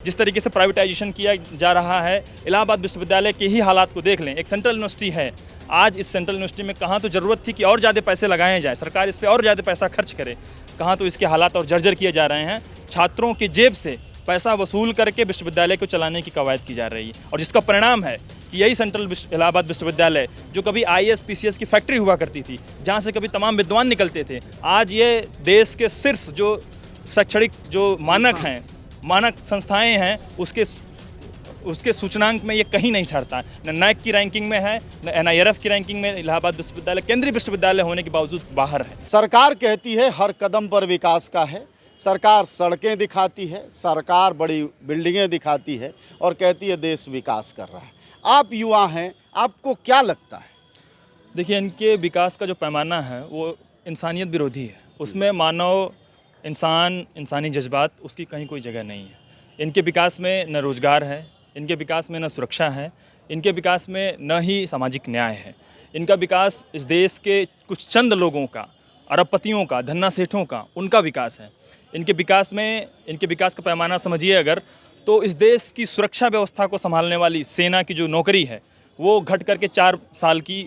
जिस तरीके से प्राइवेटाइजेशन किया जा रहा है, इलाहाबाद विश्वविद्यालय के ही हालात को देख लें। एक सेंट्रल यूनिवर्सिटी है, आज इस सेंट्रल यूनिवर्सिटी में कहाँ तो ज़रूरत थी कि और ज़्यादा पैसे लगाए जाए, सरकार इस पर और ज़्यादा पैसा खर्च करे, कहाँ तो इसके हालात और जर्जर किए जा रहे हैं। छात्रों की जेब से पैसा वसूल करके विश्वविद्यालय को चलाने की कवायद की जा रही है, और जिसका परिणाम है कि यही सेंट्रल इलाहाबाद विश्वविद्यालय, जो कभी IAS PCS की फैक्ट्री हुआ करती थी, जहाँ से कभी तमाम विद्वान निकलते थे, आज ये देश के शीर्ष जो शैक्षणिक जो मानक संस्थाएं हैं उसके सूचनांक में ये कहीं नहीं छाड़ता। न NAAC की रैंकिंग में है, न NIRF की रैंकिंग में इलाहाबाद विश्वविद्यालय केंद्रीय विश्वविद्यालय होने के बावजूद बाहर है। सरकार कहती है हर कदम पर विकास का है, सरकार सड़कें दिखाती है, सरकार बड़ी बिल्डिंगें दिखाती है और कहती है देश विकास कर रहा है। आप युवा हैं, आपको क्या लगता है? देखिए, इनके विकास का जो पैमाना है वो इंसानियत विरोधी है। उसमें मानव इंसानी जज्बात उसकी कहीं कोई जगह नहीं है। इनके विकास में न रोज़गार है, इनके विकास में न सुरक्षा है, इनके विकास में न ही सामाजिक न्याय है। इनका विकास इस देश के कुछ चंद लोगों का, अरबपतियों का, धन्ना सेठों का, उनका विकास है। इनके विकास का पैमाना समझिए अगर, तो इस देश की सुरक्षा व्यवस्था को संभालने वाली सेना की जो नौकरी है वो घट करके 4 साल की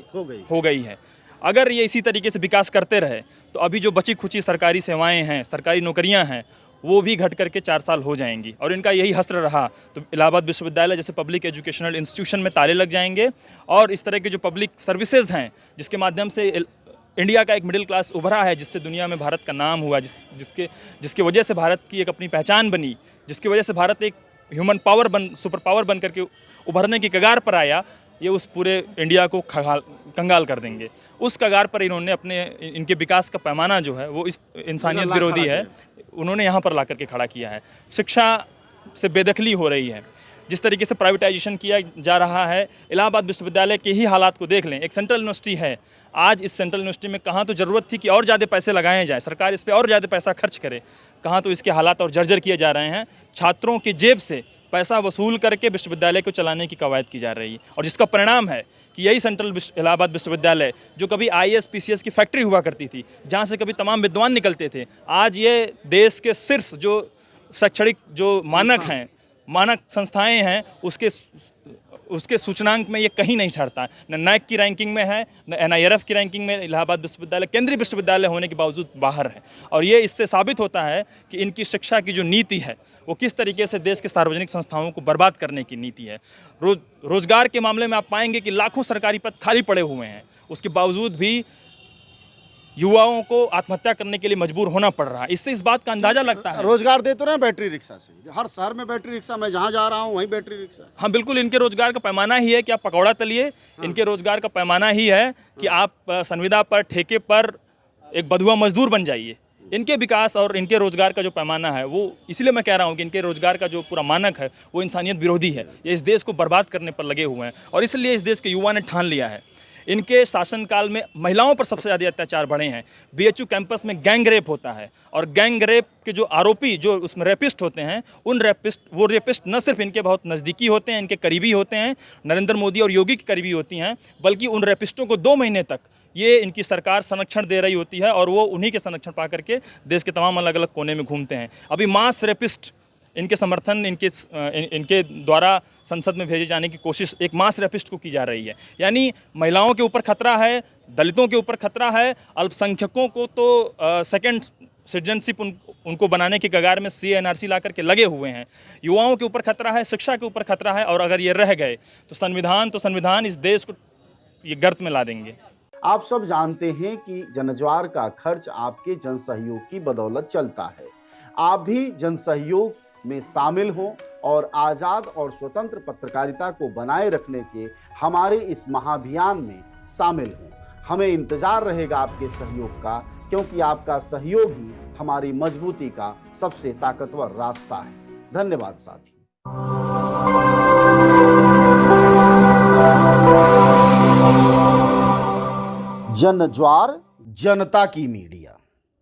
हो गई है। अगर ये इसी तरीके से विकास करते रहे तो अभी जो बची खुची सरकारी सेवाएं हैं, सरकारी नौकरियां हैं, वो भी घट करके 4 साल हो जाएंगी। और इनका यही हस्र रहा तो इलाहाबाद विश्वविद्यालय जैसे पब्लिक एजुकेशनल इंस्टीट्यूशन में ताले लग जाएंगे, और इस तरह के जो पब्लिक सर्विसेज हैं जिसके माध्यम से इंडिया का एक मिडिल क्लास उभरा है, जिससे दुनिया में भारत का नाम हुआ, जिसके वजह से भारत की एक अपनी पहचान बनी, जिसकी वजह से भारत एक सुपर पावर बन करके उभरने की कगार पर आया, ये उस पूरे इंडिया को कंगाल कर देंगे। उस कगार पर इन्होंने इनके विकास का पैमाना जो है वो इस इंसानियत विरोधी है, उन्होंने यहाँ पर ला करके खड़ा किया है। शिक्षा से बेदखली हो रही है, जिस तरीके से प्राइवेटाइजेशन किया जा रहा है, इलाहाबाद विश्वविद्यालय के ही हालात को देख लें। एक सेंट्रल यूनिवर्सिटी है, आज इस सेंट्रल यूनिवर्सिटी में कहाँ तो ज़रूरत थी कि और ज़्यादा पैसे लगाए जाए, सरकार इस पर और ज़्यादा पैसा खर्च करे, कहाँ तो इसके हालात और जर्जर किए जा रहे हैं। छात्रों की जेब से पैसा वसूल करके विश्वविद्यालय को चलाने की कवायद की जा रही है, और जिसका परिणाम है कि यही सेंट्रल इलाहाबाद विश्वविद्यालय, जो कभी IAS PCS की फैक्ट्री हुआ करती थी, जहाँ से कभी तमाम विद्वान निकलते थे, आज ये देश के शीर्ष जो शैक्षणिक जो मानक संस्थाएं हैं उसके सूचनांक में ये कहीं नहीं छाड़ता। न NAAC की रैंकिंग में है, न NIRF की रैंकिंग में इलाहाबाद विश्वविद्यालय केंद्रीय विश्वविद्यालय होने के बावजूद बाहर है। और ये इससे साबित होता है कि इनकी शिक्षा की जो नीति है वो किस तरीके से देश के सार्वजनिक संस्थाओं को बर्बाद करने की नीति है। रोजगार के मामले में आप पाएंगे कि लाखों सरकारी पद खाली पड़े हुए हैं, उसके बावजूद भी युवाओं को आत्महत्या करने के लिए मजबूर होना पड़ रहा है। इससे इस बात का अंदाजा लगता है। रोजगार दे तो रहे हैं बैटरी रिक्शा से, हर शहर में बैटरी रिक्शा, मैं जहाँ जा रहा हूँ वहीं बैटरी रिक्शा। हाँ बिल्कुल, इनके रोजगार का पैमाना ही है कि आप पकौड़ा तलिए। इनके रोजगार का पैमाना ही है कि आप संविदा पर, ठेके पर एक बधुआ मजदूर बन जाइए। इनके विकास और इनके रोजगार का जो पैमाना है वो, इसलिए मैं कह रहा हूँ कि इनके रोजगार का जो पूरा मानक है वो इंसानियत विरोधी है। ये इस देश को बर्बाद करने पर लगे हुए हैं, और इसलिए इस देश के युवा ने ठान लिया है। इनके शासनकाल में महिलाओं पर सबसे ज़्यादा अत्याचार बढ़े हैं। BHU कैंपस में गैंग रेप होता है, और गैंग रेप के जो आरोपी, जो उसमें रेपिस्ट होते हैं, वो रेपिस्ट न सिर्फ इनके बहुत नज़दीकी होते हैं, इनके करीबी होते हैं, नरेंद्र मोदी और योगी की करीबी होती हैं, बल्कि उन रेपिस्टों को 2 महीने तक ये इनकी सरकार संरक्षण दे रही होती है, और वो उन्हीं के संरक्षण पा करके देश के तमाम अलग अलग कोने में घूमते हैं। अभी मास रेपिस्ट इनके समर्थन, इनके द्वारा संसद में भेजे जाने की कोशिश एक मास रेपिस्ट को की जा रही है। यानी महिलाओं के ऊपर खतरा है, दलितों के ऊपर खतरा है, अल्पसंख्यकों को तो सेकंड सिटीजनशिप उनको बनाने की कगार में CA/NRC ला करके लगे हुए हैं। युवाओं के ऊपर खतरा है, शिक्षा के ऊपर खतरा है, और अगर ये रह गए तो संविधान इस देश को ये गर्त में ला देंगे। आप सब जानते हैं कि जनज्वार का खर्च आपके जनसहयोग की बदौलत चलता है। आप भी जनसहयोग में शामिल हों और आज़ाद और स्वतंत्र पत्रकारिता को बनाए रखने के हमारे इस महाअभियान में शामिल हों। हमें इंतजार रहेगा आपके सहयोग का, क्योंकि आपका सहयोग ही हमारी मजबूती का सबसे ताकतवर रास्ता है। धन्यवाद साथी। जनज्वार, जनता की मीडिया।